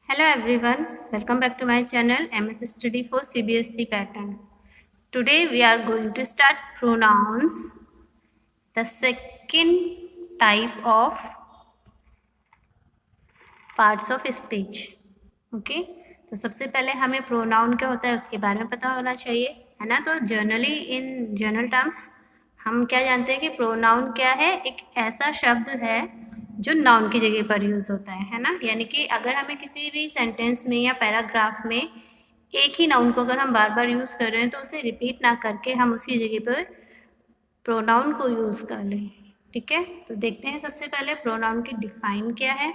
Hello everyone, welcome back to my channel MS Study for CBSE pattern. Today we are going to start pronouns, the second type of parts of speech. Okay, तो सबसे पहले हमें pronoun क्या होता है उसके बारे में पता होना चाहिए, है ना। तो जनरली इन जनरल टर्म्स हम क्या जानते हैं कि प्रोनाउन क्या है, एक ऐसा शब्द है जो नाउन की जगह पर यूज़ होता है ना। यानी कि अगर हमें किसी भी सेंटेंस में या पैराग्राफ में एक ही नाउन को अगर हम बार बार यूज़ कर रहे हैं तो उसे रिपीट ना करके हम उसकी जगह पर प्रोनाउन को यूज़ कर लें। ठीक है, तो देखते हैं सबसे पहले प्रोनाउन की डिफाइन क्या है।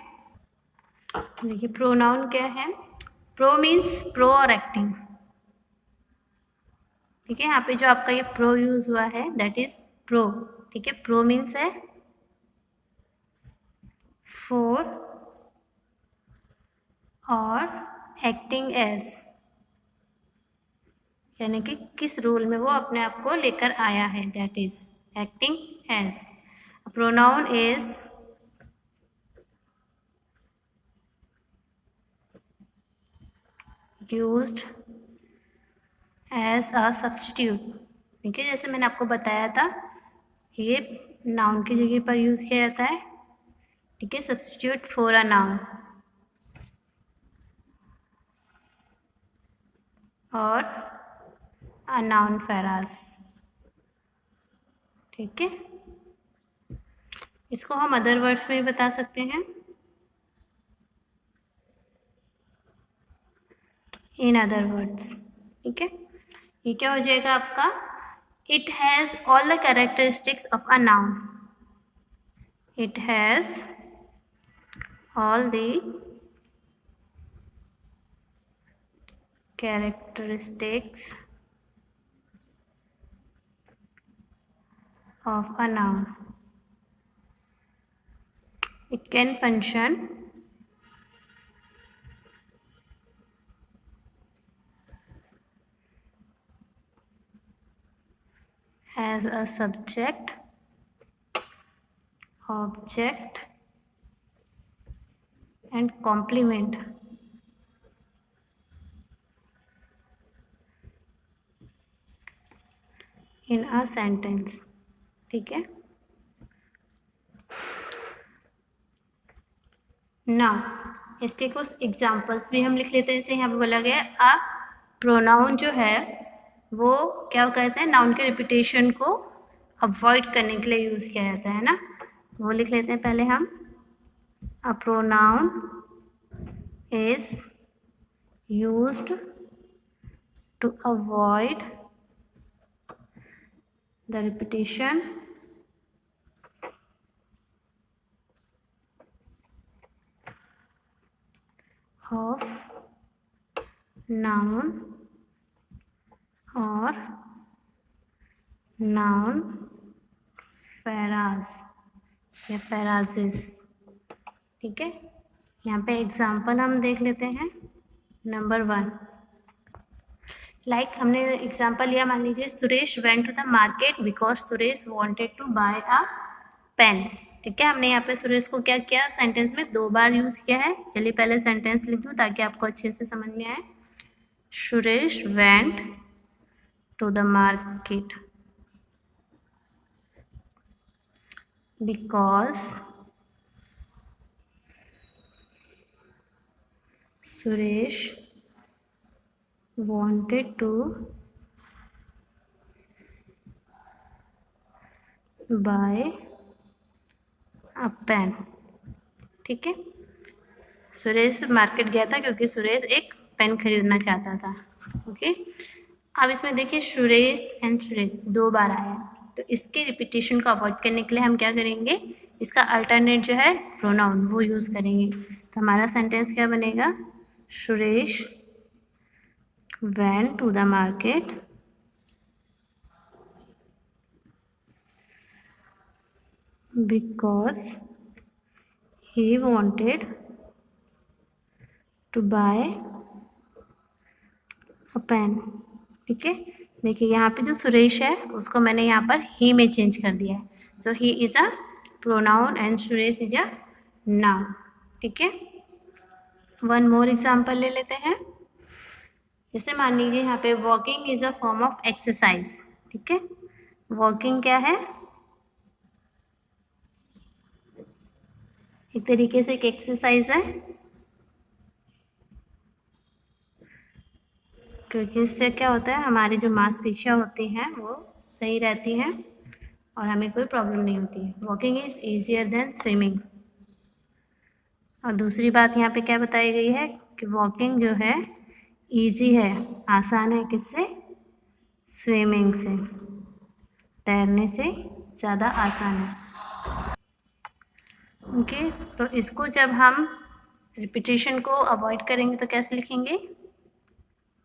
देखिए प्रोनाउन क्या है। प्रो मीन्स प्रो और एक्टिंग। ठीक है, यहाँ पे जो आपका ये प्रो यूज हुआ है दैट इज प्रो। ठीक है, प्रो मीन्स है फॉर और एक्टिंग एज, यानी कि किस रोल में वो अपने आप को लेकर आया है, that is acting as. Pronoun is used as a substitute. ठीक है, जैसे मैंने आपको बताया था कि ये नाउन की जगह पर यूज किया जाता है। ठीक है, सब्स्टिट्यूट फॉर अ नाउन और अ नाउन फ्रेज। ठीक है, इसको हम अदर वर्ड्स में भी बता सकते हैं। इन अदर वर्ड्स, ठीक है, ये क्या हो जाएगा आपका, it has all the characteristics of a noun. It has all the characteristics of a noun. It can function as a subject, object and complement in a sentence। ठीक है, ना इसके कुछ एग्जाम्पल्स भी हम लिख लेते हैं। जैसे यहाँ पे बोला गया अ प्रोनाउन जो है वो क्या कहते हैं, नाउन के रिपीटेशन को अवॉइड करने के लिए यूज किया जाता है ना। वो लिख लेते हैं पहले हम। A pronoun is used to avoid the repetition of noun or noun phrase या phrases। ठीक है, यहाँ पे एग्जाम्पल हम देख लेते हैं। नंबर 1, लाइक हमने एग्जाम्पल लिया, मान लीजिए Suresh went to the market because Suresh wanted to buy a pen. ठीक है, हमने यहाँ पे सुरेश को क्या किया, सेंटेंस में 2 बार यूज किया है। चलिए पहले सेंटेंस लिख दूँ ताकि आपको अच्छे से समझ में आए। Suresh went to the market because Suresh wanted to buy a pen। ठीक है, सुरेश मार्केट गया था क्योंकि सुरेश एक पेन खरीदना चाहता था। ओके, अब इसमें देखिए सुरेश एंड सुरेश 2 बार आया, तो इसके रिपीटेशन को अवॉइड करने के लिए हम क्या करेंगे, इसका अल्टरनेट जो है प्रोनाउन वो यूज करेंगे। तो हमारा सेंटेंस क्या बनेगा, Suresh went to the market because he wanted to buy a pen। ठीक है, देखिए यहाँ पे जो सुरेश है उसको मैंने यहाँ पर ही में चेंज कर दिया है। So he is a pronoun and Suresh is a noun. ठीक है, वन मोर एग्जाम्पल ले लेते हैं। जैसे मान लीजिए यहाँ पे walking is a form of exercise. ठीक है, वॉकिंग क्या है? एक तरीके से एक एक्सरसाइज है, क्योंकि इससे क्या होता है, हमारी जो मांसपेशियाँ होती हैं वो सही रहती हैं और हमें कोई प्रॉब्लम नहीं होती है। Walking is easier than swimming. और दूसरी बात यहाँ पे क्या बताई गई है कि वॉकिंग जो है ईजी है, आसान है, किससे? स्विमिंग से, तैरने से ज़्यादा आसान है। ओके, तो इसको जब हम रिपीटेशन को अवॉइड करेंगे तो कैसे लिखेंगे?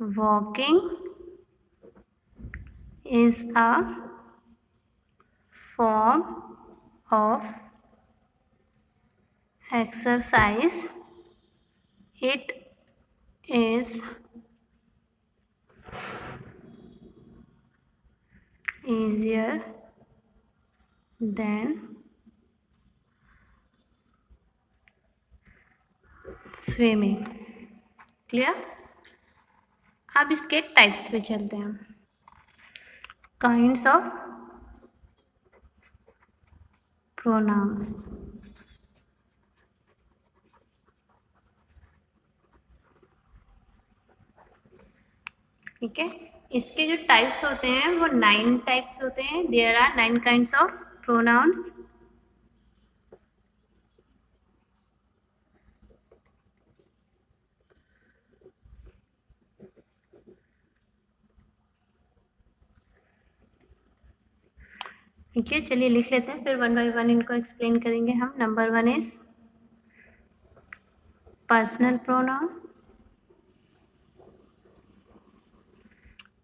Walking is a form of exercise. It is easier than swimming. Clear? अब इसके टाइप्स पे चलते हैं। Kinds of pronoun. ठीक है, इसके जो टाइप्स होते हैं वो 9 टाइप्स होते हैं। There are 9 kinds of pronouns. ठीक है, चलिए लिख लेते हैं, फिर वन बाय वन इनको एक्सप्लेन करेंगे हम। Number 1 is personal pronoun.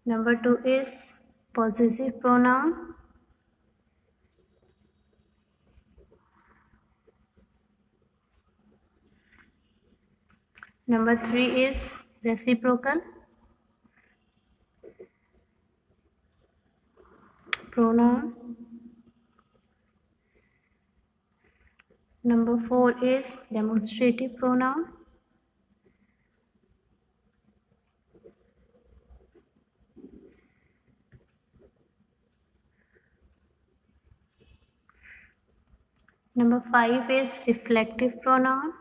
Number 2 is possessive pronoun. Number 3 is reciprocal pronoun. Number 4 is demonstrative pronoun. Number 5 is reflective pronoun.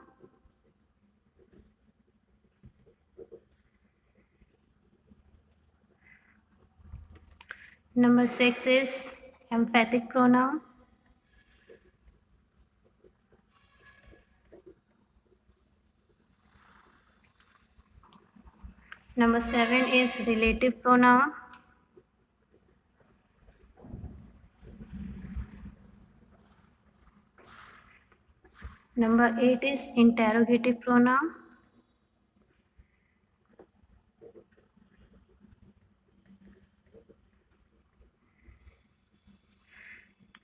Number 6 is emphatic pronoun. Number 7 is relative pronoun. Number 8 is interrogative pronoun.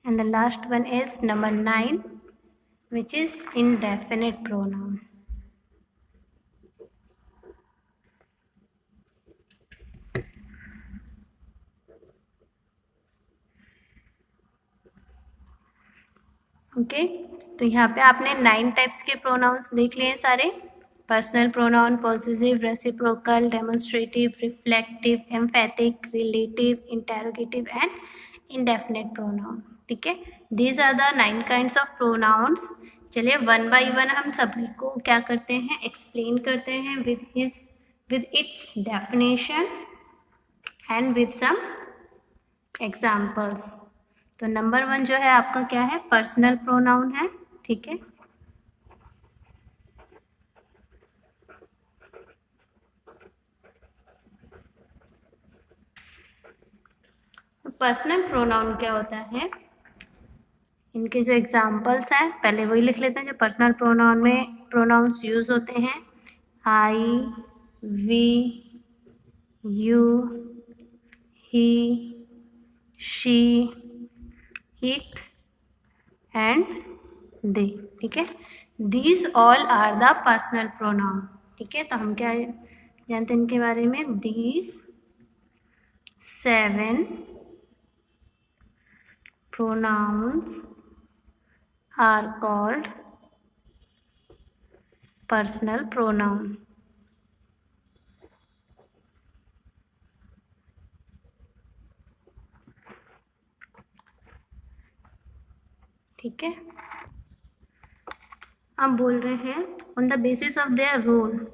And the last one is number 9, which is indefinite pronoun. Okay, तो यहाँ पे आपने 9 types के pronounce देख लिए हैं सारे। Personal pronoun, possessive, reciprocal, demonstrative, reflective, emphatic, relative, interrogative and indefinite pronoun. ठीक है, these are the 9 kinds of pronouns. चलिए वन बाय वन हम सभी को क्या करते हैं, एक्सप्लेन करते हैं with its definition and with some examples. तो नंबर 1 जो है आपका क्या है, पर्सनल प्रोनाउन है। ठीक है, पर्सनल प्रोनाउन क्या होता है, इनके जो एग्जाम्पल्स हैं पहले वही लिख लेते हैं जो पर्सनल प्रोनाउन में प्रोनाउंस यूज होते हैं। I, we, you, he, she, it and they. ठीक है, these all are the personal pronoun. ठीक है, तो हम क्या जानते हैं इनके बारे में, these 7 pronouns are called personal pronoun. ठीक है, अब बोल रहे हैं on the basis of their role.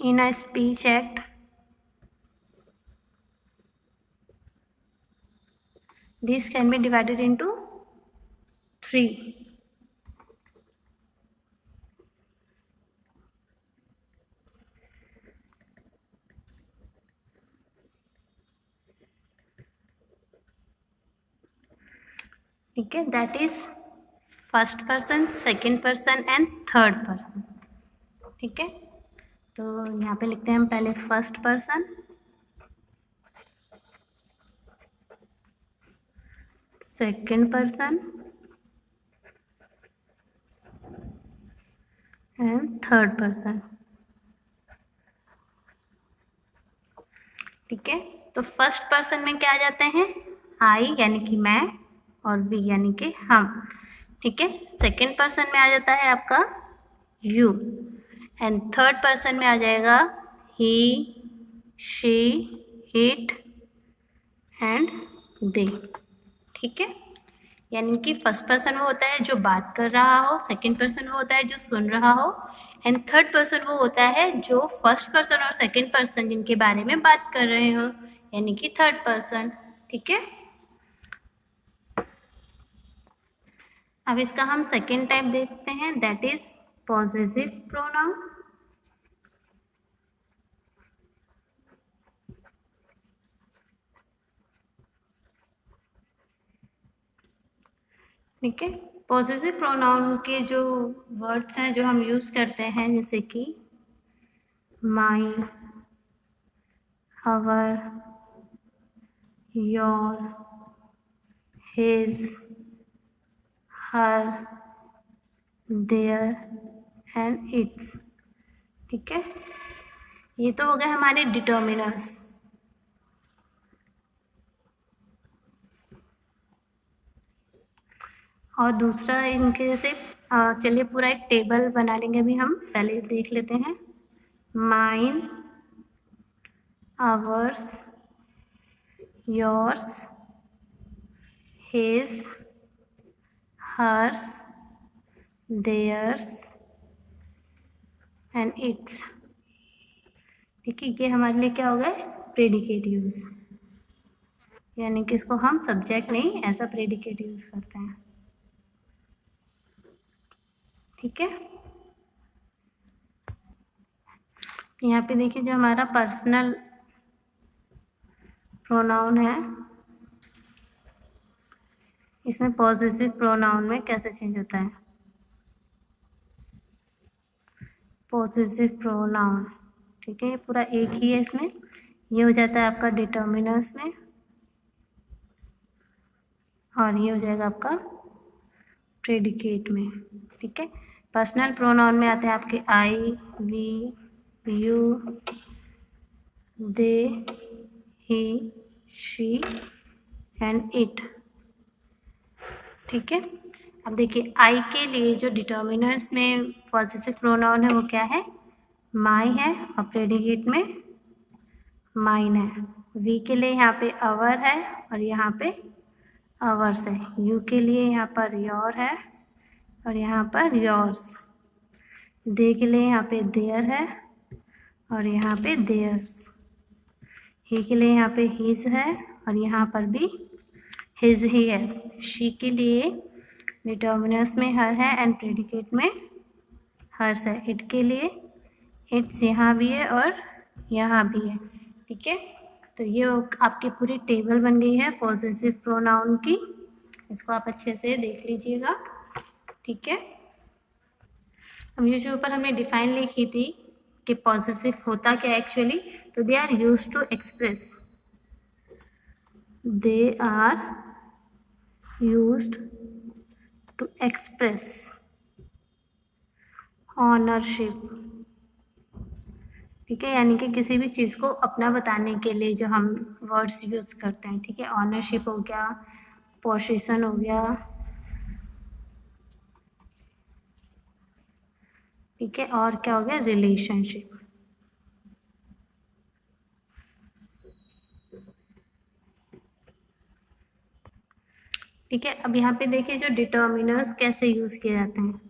In a speech act, this can be divided into 3. ठीक है, that is first person, second person and third person. ठीक है, तो यहाँ पे लिखते हैं हम पहले first person, second person and third person. ठीक है, तो फर्स्ट पर्सन में क्या आ जाते हैं, आई यानी कि मैं, और वी यानी कि हम। ठीक है, सेकेंड पर्सन में आ जाता है आपका यू, एंड थर्ड पर्सन में आ जाएगा ही, शी, इट एंड दे। ठीक है, यानी कि फर्स्ट पर्सन वो होता है जो बात कर रहा हो, सेकंड पर्सन वो होता है जो सुन रहा हो, एंड थर्ड पर्सन वो होता है जो फर्स्ट पर्सन और सेकंड पर्सन जिनके बारे में बात कर रहे हो, यानी कि थर्ड पर्सन। ठीक है, अब इसका हम सेकेंड टाइप देखते हैं, दैट इज पॉसेसिव प्रोनाउन। ठीक है, पॉसेसिव प्रोनाउन के जो वर्ड्स हैं जो हम यूज करते हैं, जैसे कि mine, our, your, his, her, their and its। ठीक है, ये तो हो गए हमारे डिटर्मिनर्स। और दूसरा इनके जैसे चलिए पूरा एक टेबल बना लेंगे अभी हम, पहले देख लेते हैं। Mine, ours, yours, his, hers, theirs and its. ठीक है, ये हमारे लिए क्या हो गए, प्रेडिकेट यूज, यानी कि इसको हम सब्जेक्ट नहीं एज अ प्रेडिकेट यूज करते हैं। ठीक है, यहाँ पे देखिए जो हमारा पर्सनल प्रोनाउन है, इसमें पॉसेसिव प्रोनाउन में कैसे चेंज होता है। पॉसेसिव प्रोनाउन, ठीक है, ये पूरा एक ही है, इसमें ये हो जाता है आपका डिटर्मिनर्स में, और ये हो जाएगा आपका प्रेडिकेट में। ठीक है, पर्सनल प्रोनाउन में आते हैं आपके I, we, you, they, he, she and it. ठीक है, अब देखिए आई के लिए जो डिटर्मिनर्स में पॉसेसिव प्रोनाउन है वो क्या है, माई है, और प्रेडिकेट में माइन है। वी के लिए यहाँ पे अवर है और यहाँ पे अवर्स है। यू के लिए यहाँ पर योर है और यहाँ पर योर्स। दे के लिए यहाँ पे देयर है और यहाँ पे देयर्स। ही के लिए यहाँ पे हिज है और यहाँ पर भी हिज ही है। शी के लिए डिटर्मिनर्स में हर है एंड प्रेडिकेट में हर्स है। इट के लिए इट्स यहाँ भी है और यहाँ भी है। ठीक है, तो ये आपकी पूरी टेबल बन गई है पॉसेसिव प्रोनाउन की। इसको आप अच्छे से देख लीजिएगा। ठीक है, अब ये जो ऊपर हमने डिफाइन लिखी थी कि पॉसेसिव होता क्या एक्चुअली, तो they are used to express, they are used to express ownership. ठीक है, यानी कि किसी भी चीज़ को अपना बताने के लिए जो हम वर्ड्स यूज़ करते हैं। ठीक है, ऑनरशिप हो गया, पोजीशन हो गया, ठीक है, और क्या हो गया, रिलेशनशिप। ठीक है, अब यहाँ पे देखिए जो डिटर्मिनर्स कैसे यूज किए जाते हैं।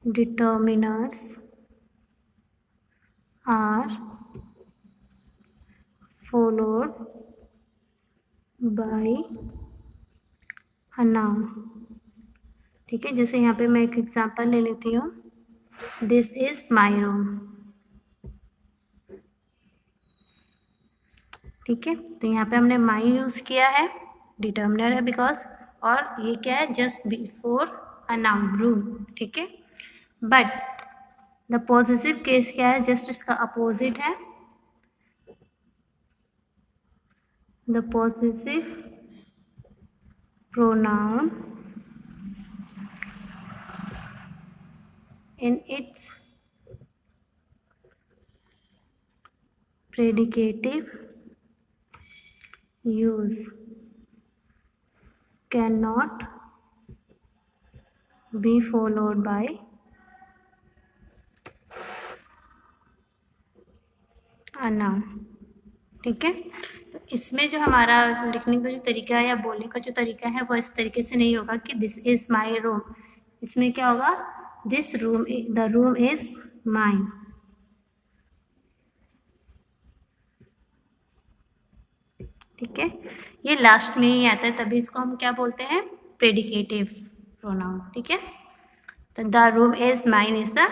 Determiners are followed by a noun. ठीक है, जैसे यहाँ पे मैं एक एग्जांपल ले लेती हूँ, दिस इज माई रूम। ठीक है, तो यहाँ पे हमने माई यूज किया है, डिटर्मिनर है बिकॉज, और ये क्या है, just before a noun, room. ठीक है, बट द पॉजिटिव केस क्या है, जस्ट इसका अपोजिट है। The positive pronoun in its predicative use cannot be followed by a noun। ठीक है, तो इसमें जो हमारा लिखने का जो तरीका है या बोलने का जो तरीका है वो इस तरीके से नहीं होगा कि दिस इज माई रूम। इसमें क्या होगा, this room, the room is mine. ठीक है, ये लास्ट में ही आता है, तभी इसको हम क्या बोलते हैं, प्रेडिकेटिव प्रोनाउन। ठीक है, तो the room is mine is the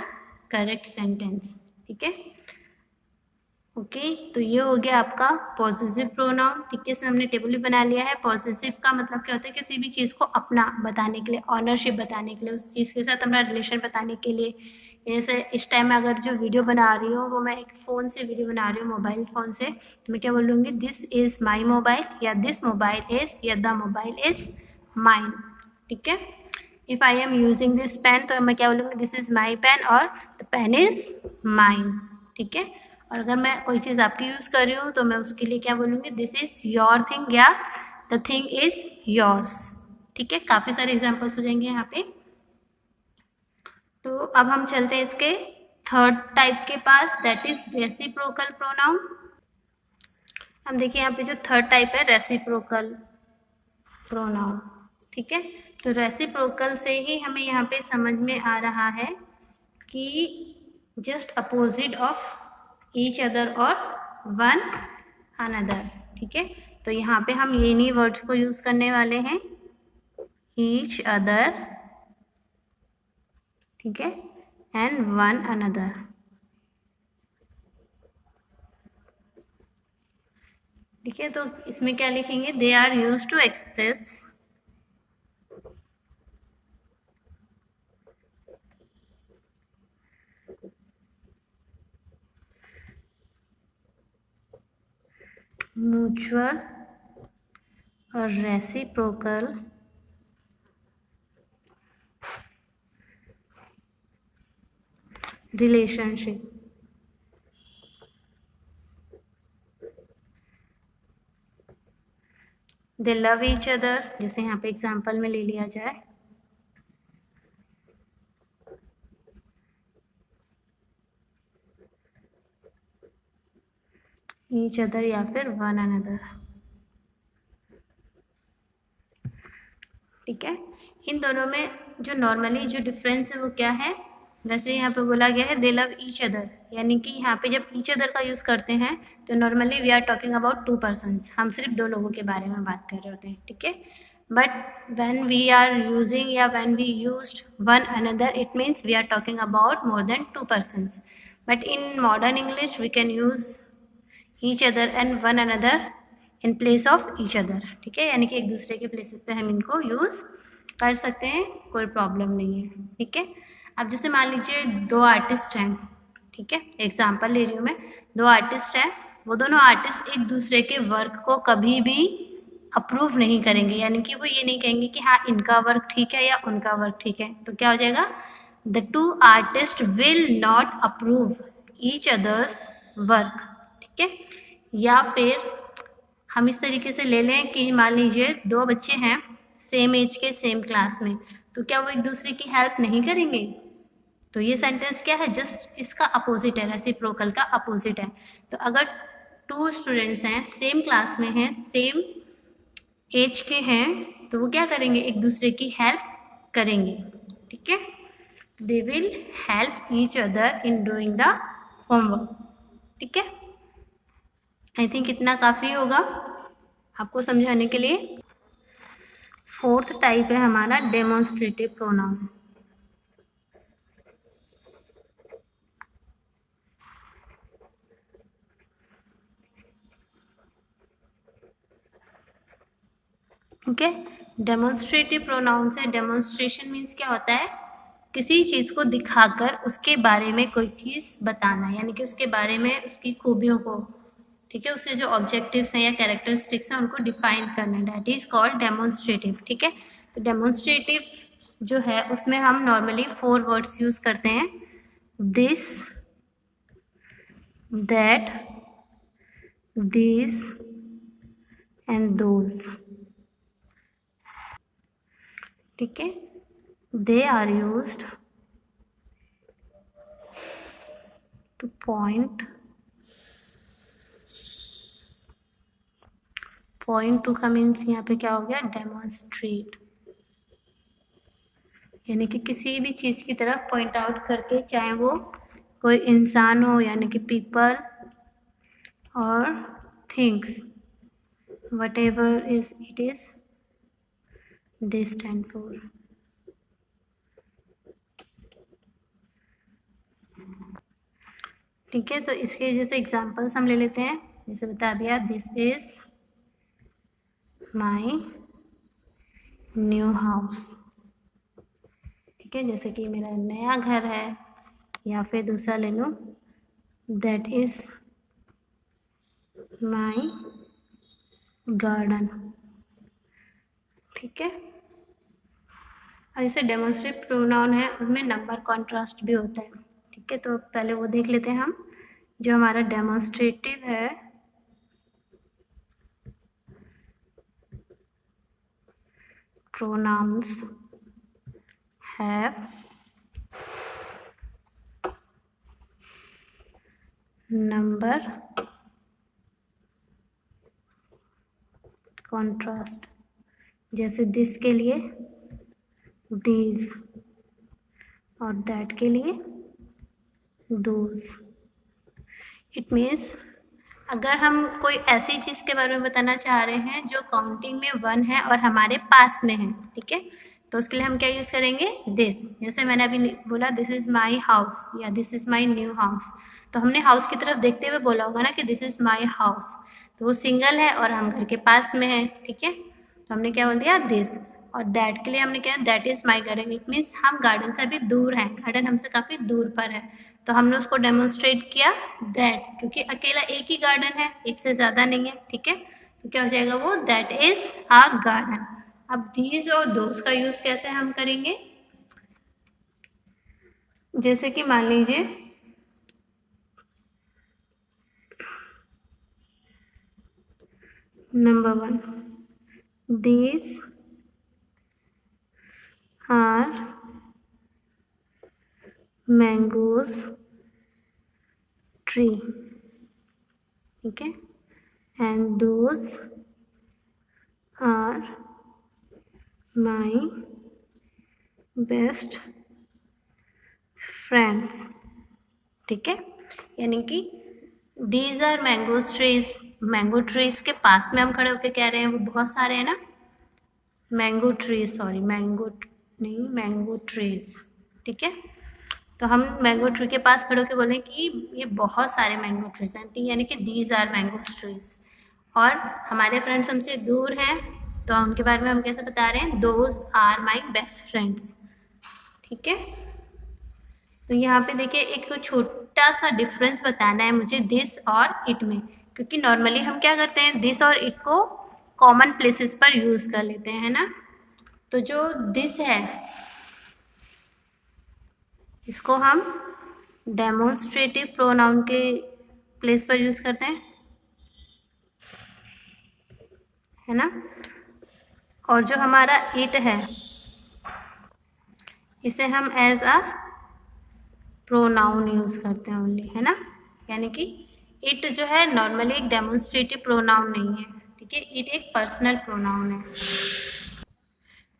correct sentence. ठीक है, ओके, तो ये हो गया आपका पॉजिटिव प्रोनाउन। ठीक है, इसमें हमने टेबल भी बना लिया है। पॉजिटिव का मतलब क्या होता है, किसी भी चीज़ को अपना बताने के लिए, ऑनरशिप बताने के लिए, उस चीज़ के साथ हमारा रिलेशन बताने के लिए। जैसे इस टाइम में अगर जो वीडियो बना रही हूँ वो मैं एक फ़ोन से वीडियो बना रही हूँ, मोबाइल फ़ोन से, तो मैं क्या बोलूँगी, दिस इज़ माई मोबाइल, या दिस मोबाइल इज़, या द मोबाइल इज़ माइन। ठीक है, if I am using this pen, तो मैं क्या बोलूँगी, दिस इज़ माई पेन, और द पेन इज़ माइन। ठीक है, और अगर मैं कोई चीज़ आपकी यूज़ कर रही हूँ तो मैं उसके लिए क्या बोलूँगी, दिस इज़ योर थिंग, या द थिंग इज़ योर्स। ठीक है, काफ़ी सारे एग्जाम्पल्स हो जाएंगे यहाँ पे। तो अब हम चलते हैं इसके थर्ड टाइप के पास, दैट इज रेसिप्रोकल प्रोनाउन। हम देखिए यहाँ पे जो थर्ड टाइप है, रेसिप्रोकल प्रोनाउन। ठीक है, तो रेसिप्रोकल से ही हमें यहाँ पे समझ में आ रहा है कि just opposite of each other और वन अनदर। ठीक है, तो यहाँ पे हम ये नहीं वर्ड्स को यूज करने वाले हैं, ईच अदर, ठीक है, एंड वन अनदर। ठीक है, तो इसमें क्या लिखेंगे, they are use to express mutual और reciprocal relationship. They love each other, जैसे यहाँ पे एग्जाम्पल में ले लिया जाए, ईच अदर या फिर वन अनदर। ठीक है, इन दोनों में जो नॉर्मली जो डिफरेंस है वो क्या है, वैसे यहाँ पे बोला गया है दे लव ईच अदर, यानी कि यहाँ पे जब ईच अदर का यूज़ करते हैं तो normally we are talking about two persons, हम सिर्फ दो लोगों के बारे में बात कर रहे होते हैं। ठीक है, but when we are using या when we used one another, it means we are talking about more than two persons. But in modern English we can use each other and one another in place of each other. ठीक है, यानी कि एक दूसरे के places पे हम इनको यूज़ कर सकते हैं, कोई प्रॉब्लम नहीं है। ठीक है, अब जैसे मान लीजिए दो आर्टिस्ट हैं, ठीक है, एग्जाम्पल ले रही हूँ मैं, दो आर्टिस्ट हैं, वो दोनों आर्टिस्ट एक दूसरे के वर्क को कभी भी अप्रूव नहीं करेंगे, यानी कि वो ये नहीं कहेंगे कि हाँ इनका वर्क ठीक है या उनका वर्क ठीक है, तो क्या हो जाएगा, the two artist will not approve each others work, ठीक है। या फिर हम इस तरीके से ले लें कि मान लीजिए दो बच्चे हैं सेम एज के सेम क्लास में, तो क्या वो एक दूसरे की हेल्प नहीं करेंगे? तो ये सेंटेंस क्या है, जस्ट इसका अपोजिट है, रेसिप्रोकल का अपोजिट है। तो अगर टू स्टूडेंट्स हैं सेम क्लास में हैं सेम एज के हैं, तो वो क्या करेंगे, एक दूसरे की हेल्प करेंगे, ठीक है। They will help each other in doing the homework, ठीक है। आई थिंक इतना काफ़ी होगा आपको समझाने के लिए। फोर्थ टाइप है हमारा डेमोन्स्ट्रेटिव प्रोनाउन। ठीक है, डेमोन्स्ट्रेटिव प्रोनाउन से डेमोन्स्ट्रेशन मीन्स क्या होता है, किसी चीज़ को दिखाकर उसके बारे में कोई चीज़ बताना, यानी कि उसके बारे में उसकी खूबियों को, ठीक है, उसके जो ऑब्जेक्टिव्स हैं या कैरेक्टरिस्टिक्स हैं उनको डिफाइन करना, दैट इज कॉल्ड डेमोन्स्ट्रेटिव, ठीक है। तो डेमोन्स्ट्रेटिव जो है उसमें हम नॉर्मली 4 वर्ड्स यूज करते हैं, this, that, this and those, ठीक है। They are used to point to का मीन्स यहाँ पे क्या हो गया, डेमोन्स्ट्रेट, यानी कि किसी भी चीज़ की तरफ पॉइंट आउट करके, चाहे वो कोई इंसान हो यानी कि पीपल और things, what ever is it is, this stand for. ठीक है, तो इसके जैसे एग्जांपल्स हम ले लेते हैं, जैसे बता दिया, this is my new house, ठीक है, जैसे कि मेरा नया घर है। या फिर दूसरा ले लो, दैट इज माई गार्डन, ठीक है। और इसे डेमोन्स्ट्रेटिव प्रोनाउन है, उसमें नंबर कॉन्ट्रास्ट भी होता है, ठीक है। तो पहले वो देख लेते हैं हम, जो हमारा डेमोन्स्ट्रेटिव है, प्रोनाउंस हैव नंबर कॉन्ट्रास्ट, जैसे दिस के लिए दीज और दैट के लिए दोज। इट मीन्स अगर हम कोई ऐसी चीज़ के बारे में बताना चाह रहे हैं जो काउंटिंग में 1 है और हमारे पास में है, ठीक है, तो उसके लिए हम क्या यूज़ करेंगे, दिस। जैसे मैंने अभी बोला दिस इज़ माई हाउस या this is my new house, तो हमने हाउस की तरफ देखते हुए बोला होगा ना कि दिस इज़ माई हाउस, तो वो सिंगल है और हम घर के पास में है, ठीक है, तो हमने क्या बोल दिया, दिस। और दैट के लिए हमने क्या, that is my garden. It means हम गार्डन से अभी दूर हैं, गार्डन हमसे काफ़ी दूर पर है, तो हमने उसको डेमोन्स्ट्रेट किया दैट, क्योंकि अकेला एक ही गार्डन है, एक से ज़्यादा नहीं है, ठीक है, तो क्या हो जाएगा वो, दैट इज अ गार्डन। अब दीज और दोज का यूज़ कैसे हम करेंगे, जैसे कि मान लीजिए number 1, these are mangoes tree, ठीक है, and those are my best friends, ठीक है, यानी कि these are mango trees, mango trees के पास में हम खड़े होकर कह रहे हैं, वो बहुत सारे हैं ना, मैंगो ट्रीज, सॉरी मैंगो नहीं, मैंगो ट्रीज, ठीक है, तो हम मैंगो ट्री के पास खड़े होकर बोल रहे हैं कि ये बहुत सारे मैंगो ट्रीज हैं, यानी कि दीज आर मैंगो ट्रीज। और हमारे फ्रेंड्स हमसे दूर हैं, तो उनके बारे में हम कैसे बता रहे हैं, those are my best friends, ठीक है। तो यहाँ पे देखिए एक छोटा सा डिफरेंस बताना है मुझे दिस और इट में, क्योंकि नॉर्मली हम क्या करते हैं, दिस और इट को कॉमन प्लेसेस पर यूज कर लेते हैं ना। तो जो दिस है इसको हम डेमोन्स्ट्रेटिव प्रोनाउन के प्लेस पर यूज करते हैं, है ना। और जो हमारा इट है इसे हम एज अ प्रोनाउन यूज करते हैं ओनली, है ना। यानी कि इट जो है नॉर्मली एक डेमोन्स्ट्रेटिव प्रोनाउन नहीं है, ठीक है। इट एक पर्सनल प्रोनाउन है,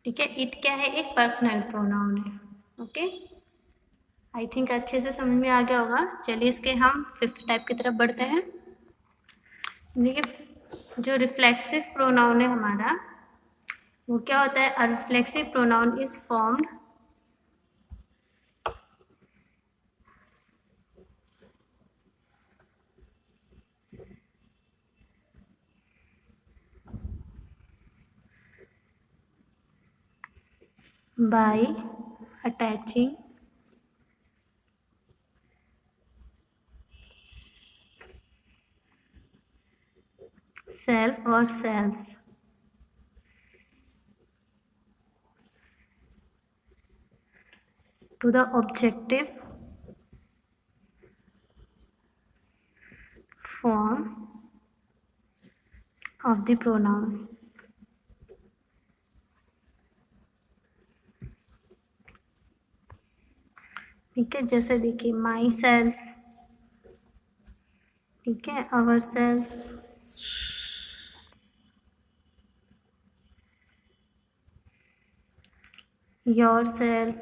ठीक है। इट क्या है, एक पर्सनल प्रोनाउन है। ओके, आई थिंक अच्छे से समझ में आ गया होगा। चलिए इसके हम 5th टाइप की तरफ बढ़ते हैं। देखिए जो रिफ्लेक्सिव प्रोनाउन है हमारा, वो क्या होता है। A reflexive pronoun is formed by attaching self or selves to the objective form of the pronoun. ठीक है, जैसे देखिए माई सेल्फ, ठीक है, आवर सेल्फ, योर सेल्फ,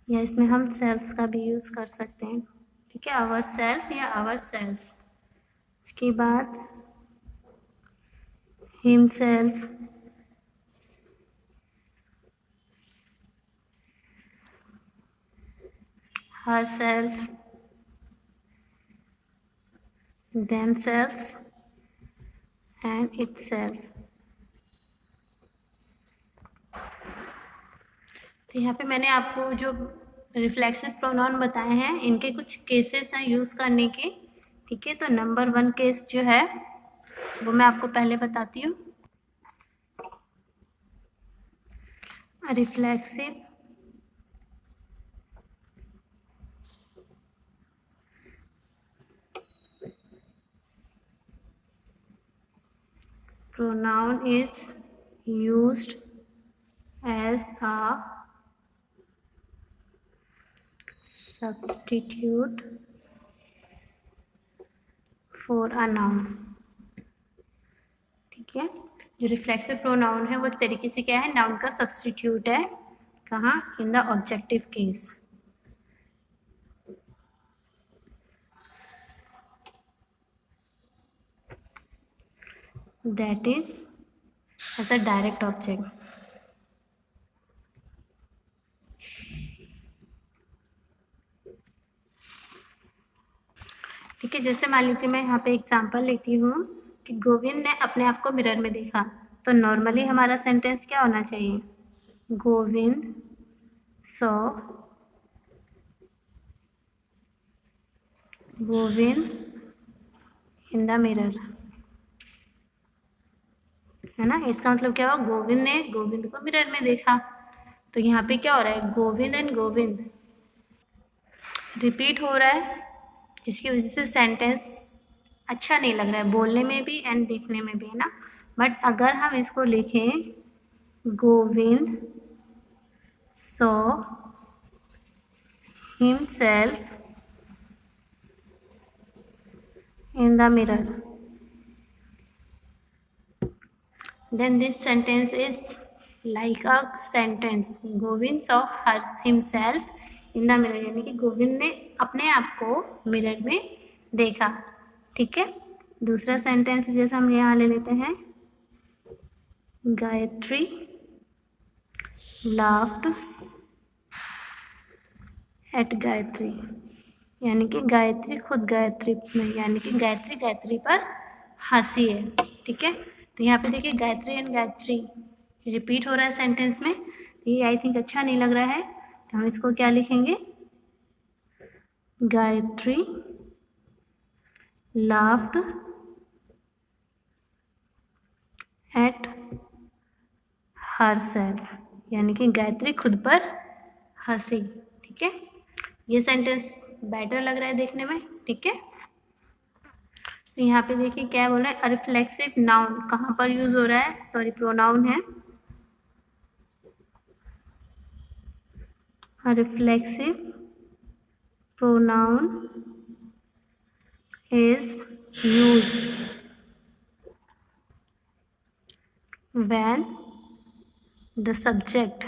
या इसमें हम सेल्फ्स का भी यूज कर सकते हैं, ठीक है। आवर सेल्फ या आवर सेल्फ। इसके बाद him self, her self, themselves and itself। तो यहाँ पे मैंने आपको जो रिफ्लेक्सिव प्रोनाउन बताए हैं इनके कुछ केसेस हैं यूज करने के, ठीक है। तो नंबर 1 केस जो है वो मैं आपको पहले बताती हूँ। Reflexive pronoun is used as a substitute for a noun, ठीक है। जो रिफ्लेक्सिव प्रोनाउन है वो एक तरीके से क्या है, नाउन का सब्स्टिट्यूट है। कहाँ, in the objective case. that is as a direct object, ठीक है। जैसे मान लीजिए मैं यहाँ पे एग्जांपल लेती हूँ कि गोविंद ने अपने आप को मिरर में देखा, तो नॉर्मली हमारा सेंटेंस क्या होना चाहिए, Govind saw Govind in the mirror, है ना। इसका मतलब क्या हुआ, गोविंद ने गोविंद को मिरर में देखा। तो यहाँ पे क्या हो रहा है, गोविंद एंड गोविंद रिपीट हो रहा है, जिसकी वजह से सेंटेंस अच्छा नहीं लग रहा है बोलने में भी एंड देखने में भी, है ना। बट अगर हम इसको लिखें Govind saw himself in the mirror, then this sentence is like a sentence Govind saw himself in the mirror, यानी कि गोविंद ने अपने आप को मिरर में देखा, ठीक है। दूसरा सेंटेंस जैसे हम यहाँ ले लेते हैं, गायत्री laughed at गायत्री, यानी कि गायत्री खुद गायत्री में, यानी कि गायत्री गायत्री पर हंसी है, ठीक है। तो यहाँ पे देखिए गायत्री एंड गायत्री रिपीट हो रहा है सेंटेंस में, तो ये आई थिंक अच्छा नहीं लग रहा है, तो हम इसको क्या लिखेंगे, गायत्री laughed at herself, यानी कि गायत्री खुद पर हंसी। ठीक है, ये सेंटेंस बेटर लग रहा है देखने में। ठीक है, तो यहाँ पे देखिए क्या बोला है, रिफ्लेक्सिव नाउन कहाँ पर यूज हो रहा है, सॉरी प्रोनाउन है, reflexive pronoun is used when the subject,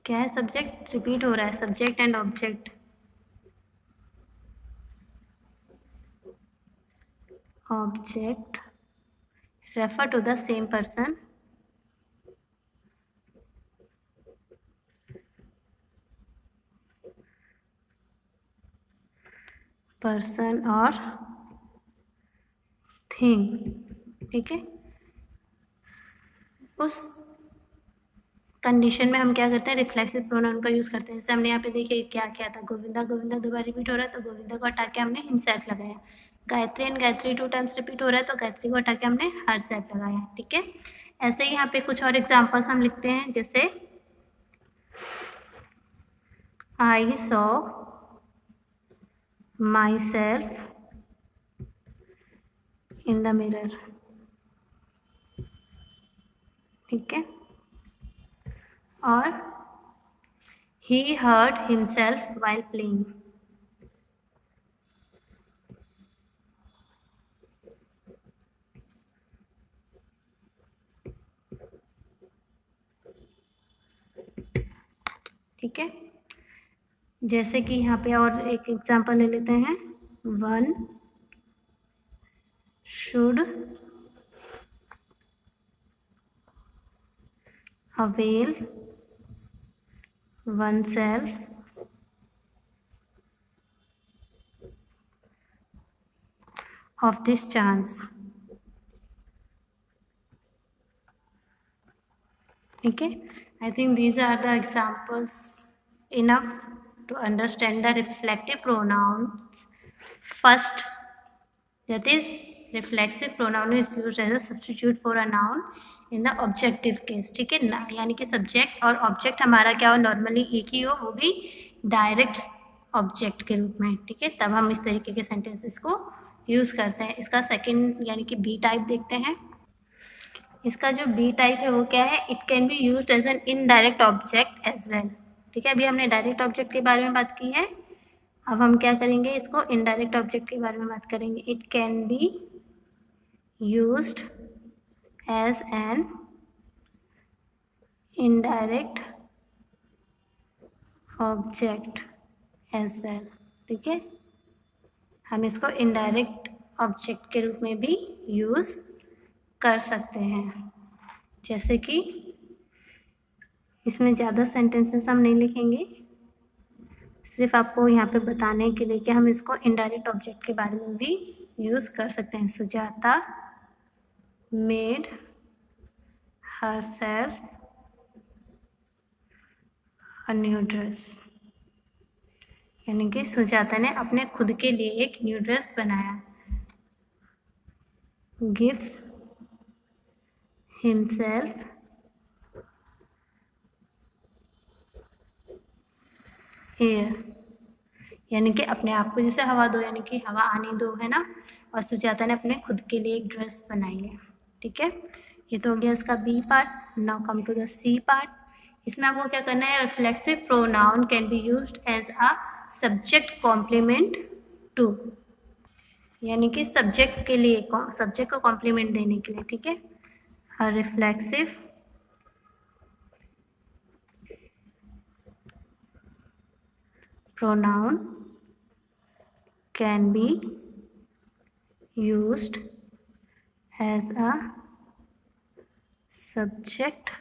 क्या है, सब्जेक्ट रिपीट हो रहा है, subject and object, object refer to the same person, person और थिंग। ठीक है, उस कंडीशन में हम क्या करते हैं, रिफ्लेक्सिव प्रोनाउन का यूज करते हैं। जैसे हमने यहाँ पे देखिए क्या क्या था, गोविंदा गोविंदा दो बार रिपीट हो रहा है तो गोविंदा को हटा के हमने हिमसेल्फ लगाया, Gayatri and Gayatri 2 times repeat हो रहा है तो गायत्री को हटा के हमने हरसेल्फ लगाया। ठीक है, ऐसे ही यहाँ पे कुछ और एग्जाम्पल्स हम लिखते हैं, जैसे I saw my self in the mirror. ठीक है, और he hurt himself while playing। ठीक है, जैसे कि यहाँ पे और एक एग्जांपल ले लेते हैं, one should avail oneself of this chance। ठीक है, I think these are the examples enough to understand the reflective pronouns. First, that is reflexive pronoun is used as a substitute for a noun in the objective case। ठीक है ना, यानी कि subject और object हमारा क्या हो, normally एक ही हो, वो भी डायरेक्ट ऑब्जेक्ट के रूप में। ठीक है, तब हम इस तरीके के सेंटेंसेस को यूज करते हैं। इसका सेकंड यानी कि बी टाइप देखते हैं। इसका जो बी टाइप है वो क्या है, it can be used as an indirect object as well. ठीक है, अभी हमने डायरेक्ट ऑब्जेक्ट के बारे में बात की है, अब हम क्या करेंगे, इसको इनडायरेक्ट ऑब्जेक्ट के बारे में बात करेंगे। It can be used as an indirect object as well. ठीक है, हम इसको इनडायरेक्ट ऑब्जेक्ट के रूप में भी यूज कर सकते हैं। जैसे कि इसमें ज़्यादा सेंटेंसेस हम नहीं लिखेंगे, सिर्फ आपको यहाँ पे बताने के लिए कि हम इसको इनडायरेक्ट ऑब्जेक्ट के बारे में भी यूज कर सकते हैं। Sujata made herself a new dress, यानी कि सुजाता ने अपने खुद के लिए एक न्यू ड्रेस बनाया। गिव्स himself air, यानी कि अपने आप को जैसे हवा दो, यानी कि हवा आने दो, है ना, और सुजाता ने अपने खुद के लिए एक ड्रेस बनाई है। ठीक है, ये तो हो गया इसका B part. Now come to the C part. इसमें आपको क्या करना है, reflexive pronoun can be used as a subject complement to, यानी कि सब्जेक्ट के लिए, सब्जेक्ट को कॉम्प्लीमेंट देने के लिए। ठीक है, reflexive pronoun can be used as a subject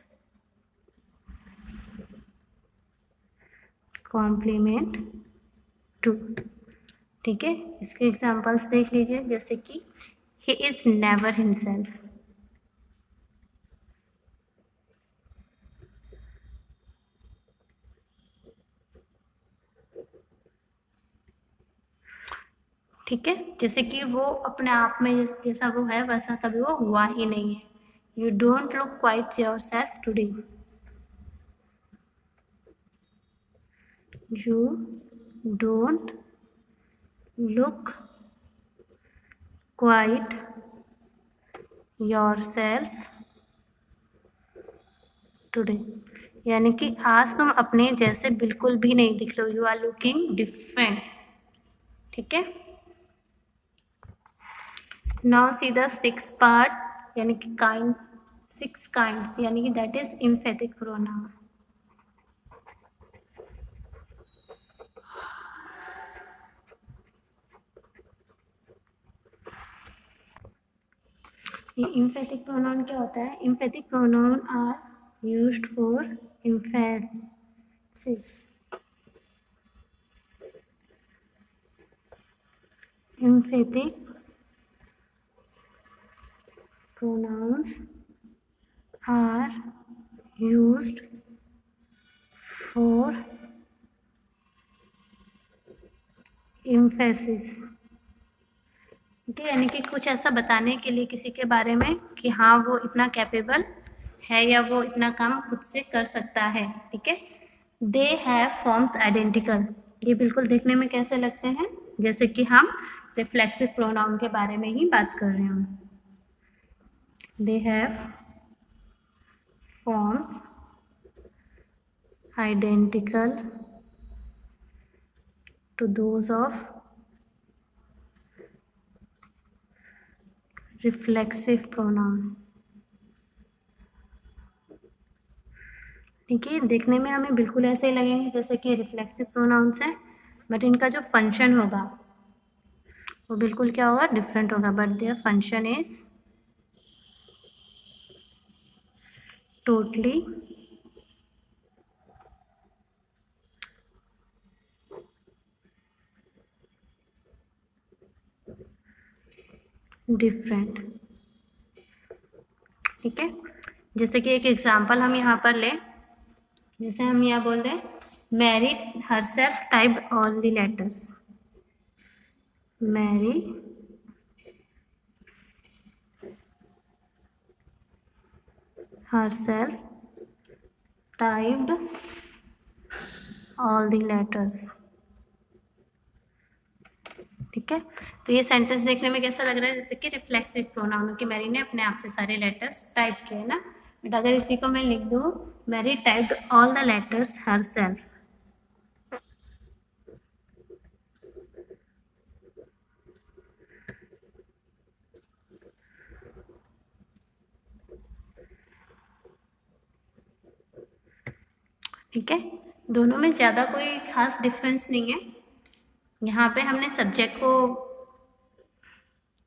complement to। ठीक है, इसके एग्जांपल्स देख लीजिए, जैसे कि he is never himself। ठीक है, जैसे कि वो अपने आप में जैसा वो है वैसा कभी वो हुआ ही नहीं है। You don't look quite your self today. you don't look quite yourself today, यानी कि आज तुम अपने जैसे बिल्कुल भी नहीं दिख रहे हो, यू आर लुकिंग डिफरेंट। ठीक है, नाउ सी द 6 पार्ट, यानी कि काइंड, 6 काइंड्स, यानी कि दैट इज एम्फेटिक प्रोनाउन। ये एम्फेटिक प्रोनाउन क्या होता है? Emphatic pronoun are used for emphasis. Emphatic pronouns are used for emphasis। ठीक है, यानी कि कुछ ऐसा बताने के लिए किसी के बारे में कि हाँ वो इतना कैपेबल है या वो इतना काम खुद से कर सकता है। ठीक है, दे हैव फॉर्म्स आइडेंटिकल, ये बिल्कुल देखने में कैसे लगते हैं? जैसे कि हम रिफ्लेक्सिव प्रोनाउन के बारे में ही बात कर रहे हैं। They have forms identical to those of reflexive pronoun। ठीक है, देखने में हमें बिल्कुल ऐसे ही लगेंगे जैसे कि रिफ्लेक्सिव प्रोनाउंस है, बट इनका जो फंक्शन होगा वो बिल्कुल क्या होगा? डिफरेंट होगा। But their function is totally different. ठीक है, जैसे कि एक एग्जांपल हम यहाँ पर लें, जैसे हम यहाँ बोल रहे हैं Mary herself typed all the letters. Mary herself typed all the letters। ठीक है, तो ये सेंटेंस देखने में कैसा लग रहा है? जैसे कि रिफ्लेक्सिव प्रोनाउन कि मैरी ने अपने आप से सारे लेटर्स टाइप किए ना। बट अगर इसी को मैं लिख दूँ Mary typed all the letters herself, ठीक है, दोनों में ज़्यादा कोई खास डिफरेंस नहीं है। यहाँ पे हमने सब्जेक्ट को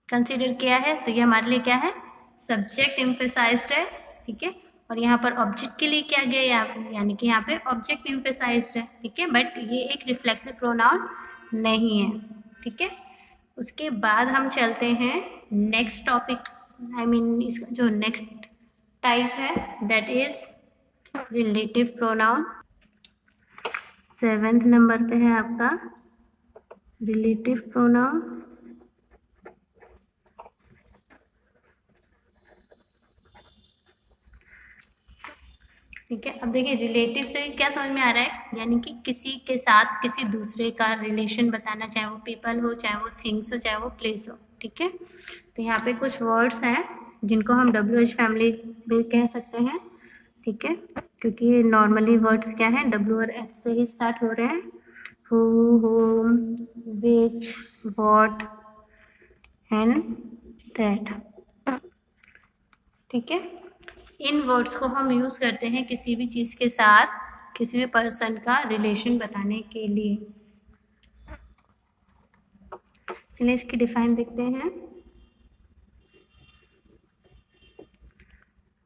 कंसीडर किया है, तो ये हमारे लिए क्या है? सब्जेक्ट एम्फेसाइज्ड है। ठीक है, और यहाँ पर ऑब्जेक्ट के लिए क्या गया? यानी कि यहाँ पे ऑब्जेक्ट एम्फेसाइज्ड है। ठीक है, बट ये एक रिफ्लेक्सिव प्रोनाउन नहीं है। ठीक है, उसके बाद हम चलते हैं नेक्स्ट टॉपिक, आई मीन इसका जो नेक्स्ट टाइप है that is relative pronoun. 7th number पे है आपका रिलेटिव प्रोनाउन। ठीक है, अब देखिए रिलेटिव से क्या समझ में आ रहा है? यानी कि किसी के साथ किसी दूसरे का रिलेशन बताना, चाहे वो पीपल हो, चाहे वो थिंग्स हो, चाहे वो प्लेस हो। ठीक है, तो यहाँ पे कुछ वर्ड्स हैं जिनको हम WH फैमिली भी कह सकते हैं। ठीक है, क्योंकि नॉर्मली वर्ड्स क्या है? W और H से ही स्टार्ट हो रहे हैं। Who, home, which, what and that. ठीक है, इन वर्ड्स को हम यूज़ करते हैं किसी भी चीज़ के साथ किसी भी पर्सन का रिलेशन बताने के लिए। चलिए इसकी डिफाइन देखते हैं।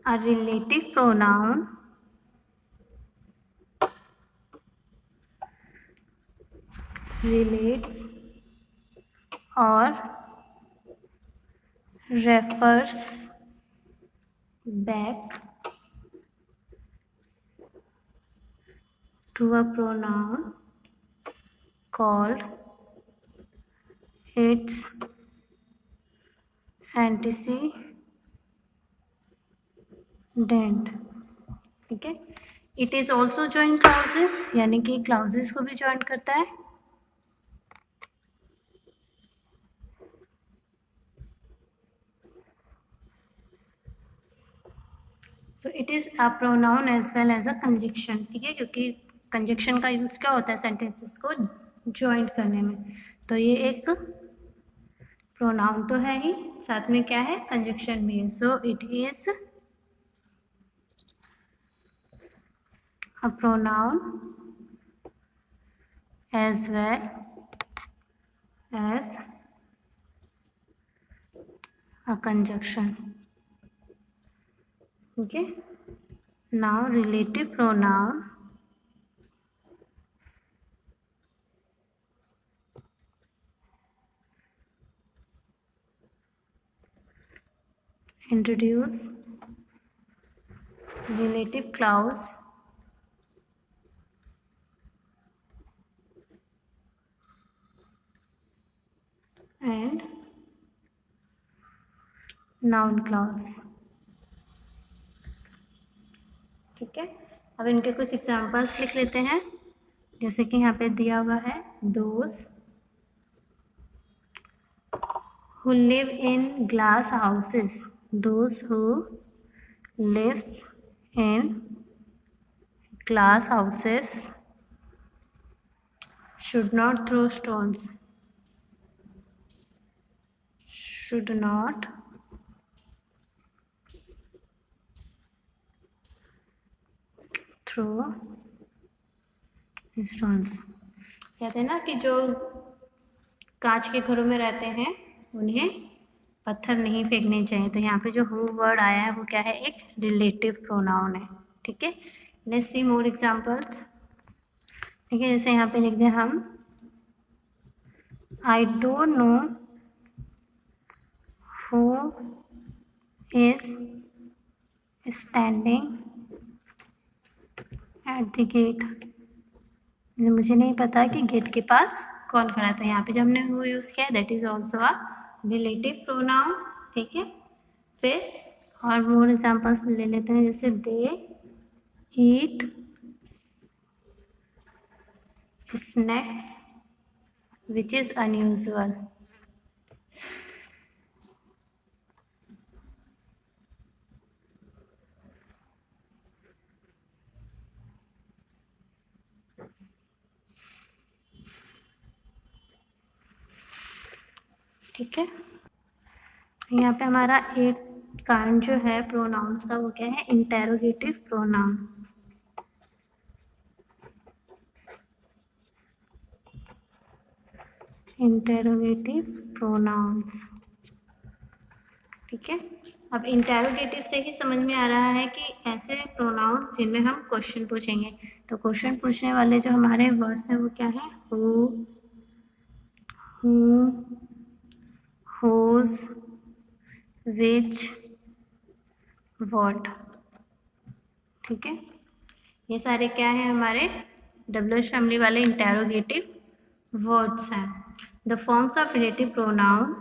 अ relative pronoun relates or refers back to a pronoun called its antecedent। ठीक है, it is also join clauses, यानी कि क्लाउजेस को भी ज्वाइन करता है। तो it is a pronoun as well as a conjunction, ठीक है, क्योंकि कंजक्शन का यूज क्या होता है सेंटेंसेस को ज्वाइन करने में। तो ये एक प्रोनाउन तो है ही, साथ में क्या है, कंजक्शन भी है। So it is a pronoun as well as a conjunction. Okay, now relative pronoun introduce relative clause and noun clause। ठीक है, अब इनके कुछ एग्जांपल्स लिख लेते हैं, जैसे कि यहाँ पे दिया हुआ है, those who live in glass houses, those who lives in glass houses should not throw stones, should not throw stones। कहते हैं ना कि जो कांच के घरों में रहते हैं उन्हें पत्थर नहीं फेंकने चाहिए। तो यहाँ पे जो हु वर्ड आया है वो क्या है, एक रिलेटिव प्रोनाउन है। ठीक है, लेट्स सी मोर एग्जांपल्स। ठीक है, जैसे यहाँ पे लिख दें हम, I don't know who is standing at the gate, मुझे नहीं पता कि गेट के पास कौन खड़ा था। यहाँ पे जो हमने हु यूज किया, that is also a relative pronoun. ठीक है, फिर और मोर एग्जांपल्स ले लेते हैं, जैसे दे ईट स्नैक्स विच इज अनयूजुअल। ठीक है, यहाँ पे हमारा एक काइंड जो है प्रोनाउंस का वो क्या है, इंटेरोगेटिव प्रोनाउन। Interrogative pronounce. ठीक है, अब इंटेरोगेटिव से ही समझ में आ रहा है कि ऐसे प्रोनाउंस जिनमें हम क्वेश्चन पूछेंगे। तो क्वेश्चन पूछने वाले जो हमारे वर्ड्स हैं वो क्या है, हु, हुज, विच, व्हाट। ठीक है, ये सारे क्या है, हमारे WH फैमिली वाले इंटेरोगेटिव वर्ड्स हैं। The forms of relative pronoun,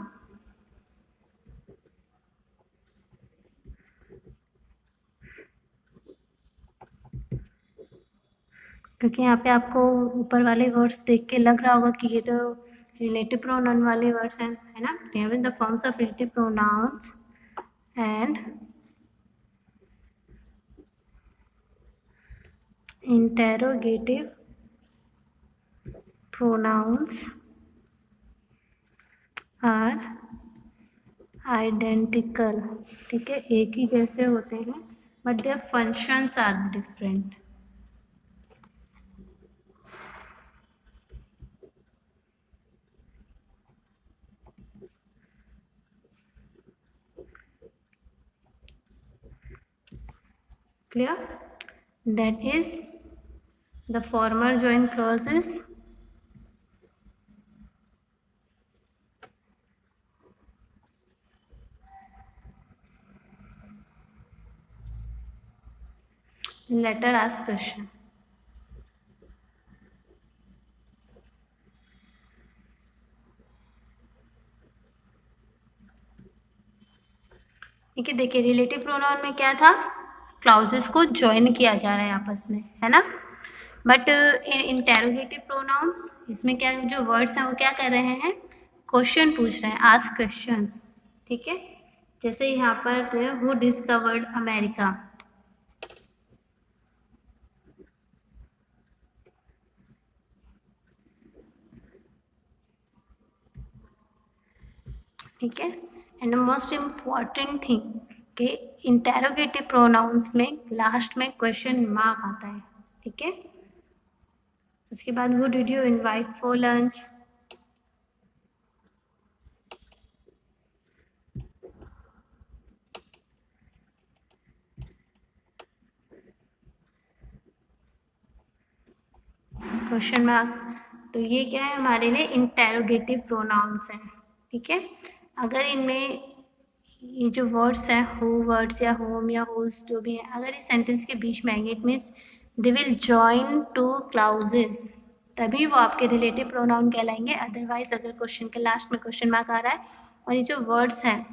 क्योंकि यहाँ पे आपको ऊपर वाले वर्ड्स देख के लग रहा होगा कि ये तो रिलेटिव प्रोनाउन वाले वर्ड्स हैं, है ना। The forms of relative pronouns and interrogative pronouns are identical. ठीक है, एक ही जैसे होते हैं, but their functions are different. Clear? That is the former join clauses letter ask question। ठीक है, देखिए रिलेटिव प्रोनाउन में क्या था, क्लाउजेस को ज्वाइन किया जा रहा है आपस में, है ना। बट इन इंटेरोगेटिव प्रोनाउंस, इसमें क्या जो वर्ड्स हैं वो क्या कर रहे हैं, क्वेश्चन पूछ रहे हैं, आस्क क्वेश्चंस, ठीक है। जैसे यहाँ पर हु डिस्कवर्ड अमेरिका, ठीक है। एंड मोस्ट इम्पॉर्टेंट थिंग कि इंटेरोगेटिव प्रोनाउंस में लास्ट में क्वेश्चन मार्क आता है, ठीक है। उसके बाद who did you invite for lunch, question mark. तो ये क्या है, हमारे लिए इंटेरोगेटिव प्रोनाउंस हैं, ठीक है। अगर इनमें ये जो वर्ड्स हैं, हु वर्ड्स या होम या हुज जो भी है, अगर इस सेंटेंस के बीच में आएंगे, it means they will join two clauses, तभी वो आपके रिलेटिव प्रोनाउन कहलाएंगे। अदरवाइज अगर क्वेश्चन के लास्ट में क्वेश्चन मार्क आ रहा है और ये जो वर्ड्स हैं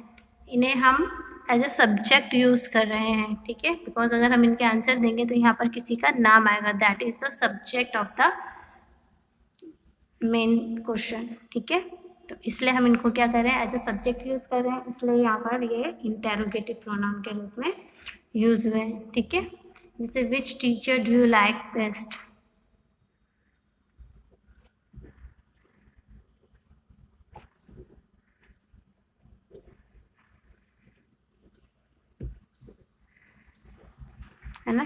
इन्हें हम एज ए सब्जेक्ट यूज कर रहे हैं, ठीक है। बिकॉज अगर हम इनके आंसर देंगे तो यहाँ पर किसी का नाम आएगा, that is the subject of the main question, ठीक है। तो इसलिए हम इनको क्या कर रहे हैं, एज ए सब्जेक्ट यूज कर रहे हैं, इसलिए यहाँ पर ये इंटेरोगेटिव प्रोनाउन के रूप में यूज हुए हैं, ठीक है। जैसे which teacher do you like best, है ना,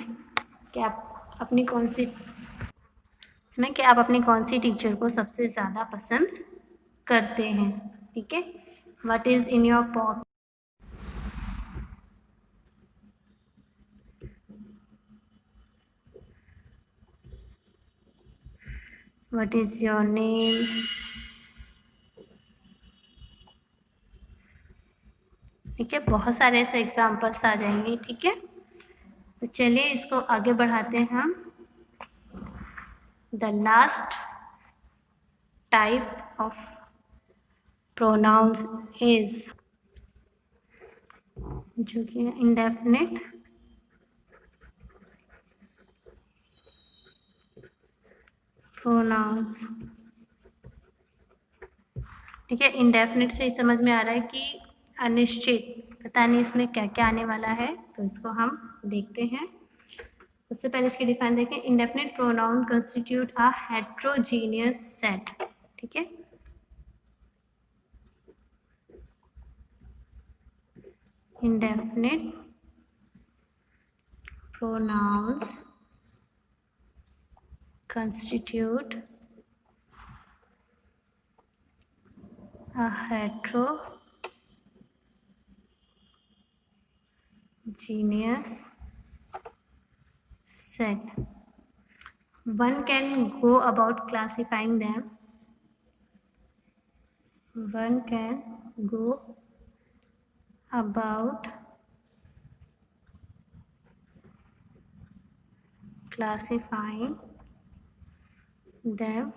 कि आप अपनी कौन सी, है ना, कि आप अपनी कौन सी टीचर को सबसे ज़्यादा पसंद करते हैं, ठीक है। What is in your pocket, what is your name, ठीक है। बहुत सारे ऐसे एग्जाम्पल्स आ जाएंगे, ठीक है। तो चलिए इसको आगे बढ़ाते हैं हम। The last type of pronouns is, जो कि इंडेफिनिट प्रोनाउंस, ठीक है। इंडेफिनिट से ही समझ में आ रहा है कि अनिश्चित, पता नहीं इसमें क्या क्या आने वाला है, तो इसको हम देखते हैं। सबसे पहले इसकी डिफाइन देखें। Indefinite pronoun constitute a heterogeneous set, ठीक है। Indefinite pronouns constitute a heterogeneous set. One can go about classifying them. One can go about classifying them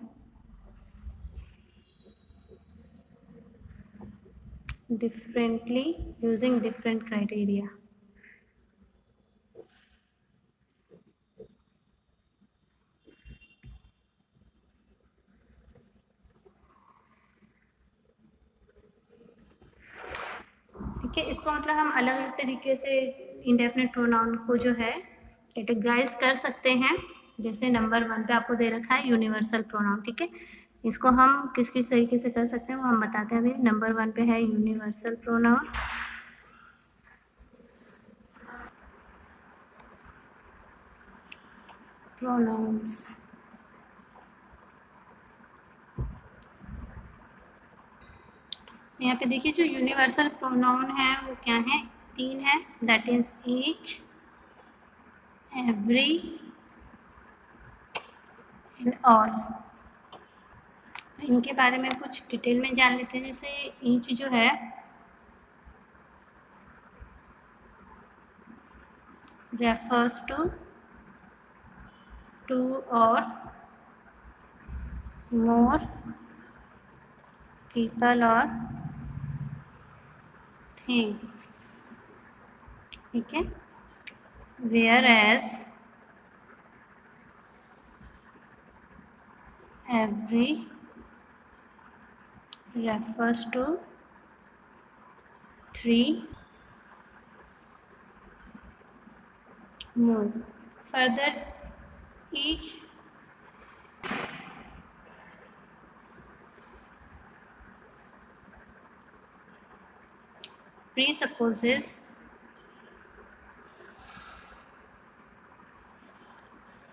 differently using different criteria. ठीक है, इसको मतलब हम अलग अलग तरीके से इंडेफिनिट प्रोनाउन को जो है कैटेगराइज कर सकते हैं। जैसे नंबर 1 पे आपको दे रखा है यूनिवर्सल प्रोनाउन, ठीक है। इसको हम किस किस तरीके से कर सकते हैं वो हम बताते हैं। अभी नंबर 1 पे है यूनिवर्सल प्रोनाउन। प्रोनाउंस, यहाँ पे देखिए जो यूनिवर्सल प्रोनाउन है वो क्या है, 3 है। That is each, every and all. इनके बारे में कुछ डिटेल में जान लेते हैं। जैसे ईच जो है रेफर्स टू टू और मोर पीपल और थिंग्स, ठीक है। whereas every refers to 3 more. Further, each presupposes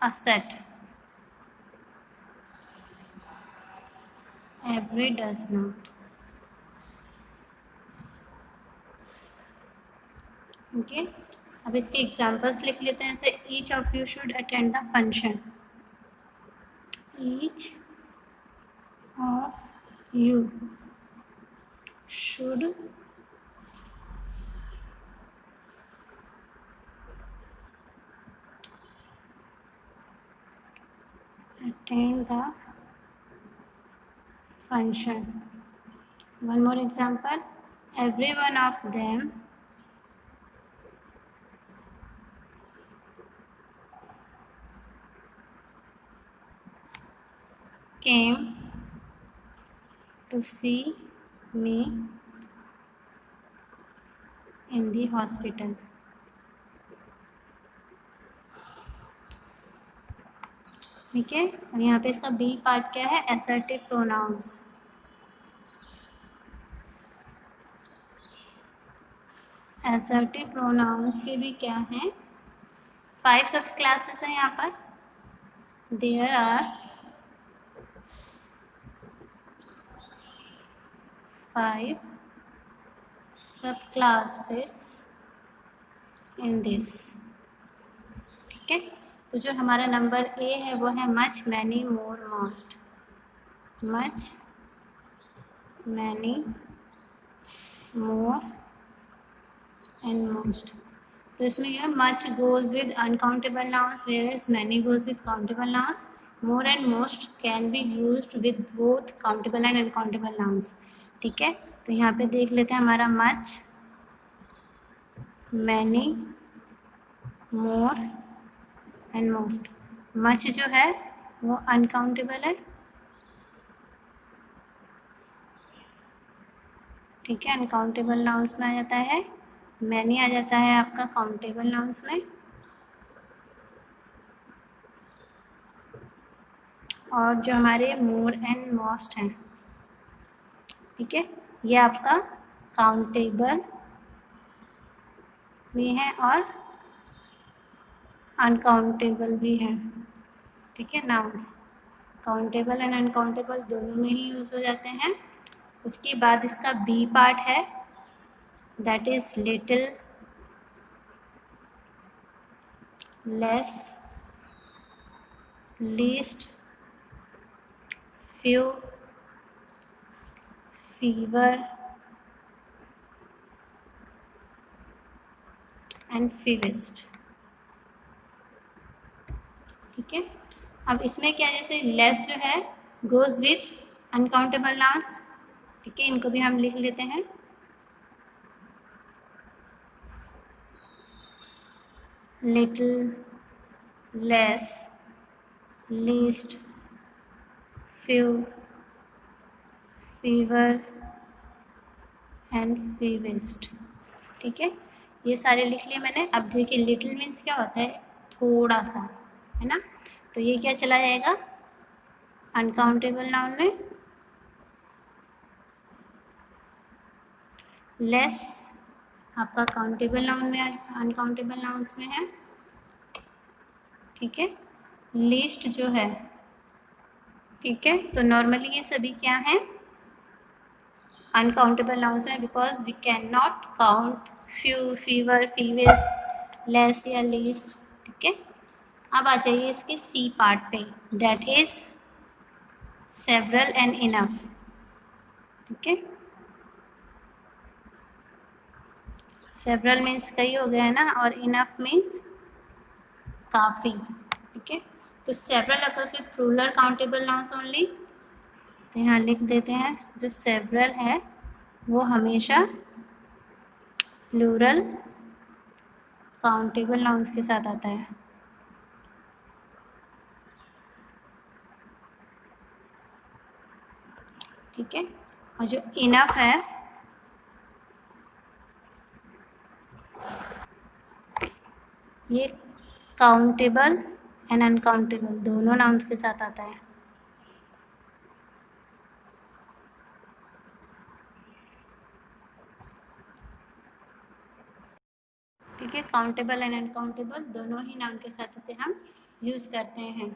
a set. Every does not. Okay, अब इसके एग्जांपल्स लिख लेते हैं। जैसे each of you should attend the function. Each of you should attend the function. One more example. Every one of them came to see me in the hospital. ठीक है, और यहाँ पे इसका बी पार्ट क्या है? Assertive pronounce. असर्टिव प्रोनाउंस के भी क्या हैं? 5 सब क्लासेस हैं यहाँ पर। देयर आर 5 सब क्लासेस इन दिस। ठीक है, तो जो हमारा नंबर ए है वो है much, many, more, most. Much, many, more and most. तो इसमें क्या है? Much goes with uncountable nouns, whereas many goes with countable nouns. More and most can be used with both countable and uncountable nouns. ठीक है, तो यहाँ पे देख लेते हैं हमारा much, many, more and most. Much जो है वो अनकाउंटेबल है। ठीक है, अनकाउंटेबल नाउन्स में आ जाता है। मैनी आ जाता है आपका काउंटेबल नाउन्स में। और जो हमारे मोर एंड मोस्ट हैं, ठीक है, ये आपका काउंटेबल भी है और अनकाउंटेबल भी है। ठीक है, नाउन्स काउंटेबल एंड अनकाउंटेबल दोनों में ही यूज हो जाते हैं। उसके बाद इसका बी पार्ट है, that is little, less, least, few, fewer and fewest. ठीक है, अब इसमें क्या, जैसे लेस जो है गोज विथ अनकाउंटेबल नाउन्स। ठीक है, इनको भी हम लिख लेते हैं। Little, less, least, few, fewer and fewest. ठीक है, ये सारे लिख लिए मैंने। अब देखिए लिटिल मीन्स क्या होता है? थोड़ा सा, है ना। तो ये क्या चला जाएगा? अनकाउंटेबल नाउन में। लेस आपका काउंटेबल नाउन में, अनकाउंटेबल नाउन्स में है। ठीक है, लीस्ट जो है, ठीक है, तो नॉर्मली ये सभी क्या है? अनकाउंटेबल नाउन्स में, because we can not count few, fewer, fewest, less या लीस्ट। ठीक है, अब आ जाइए इसके सी पार्ट पे, that is several and enough. ठीक है, सेवरल मीन्स कई हो गया है ना, और इनफ मीन्स काफ़ी। ठीक है, तो several occurs with plural countable nouns only. तो यहाँ लिख देते हैं, जो सेवरल है वो हमेशा प्लूरल काउंटेबल नाउन्स के साथ आता है। ठीक है, और जो इनफ है ये काउंटेबल एंड अनकाउंटेबल दोनों नाउन्स के साथ आता है। ठीक है, काउंटेबल एंड अनकाउंटेबल दोनों ही नाउन के साथ इसे हम यूज़ करते हैं।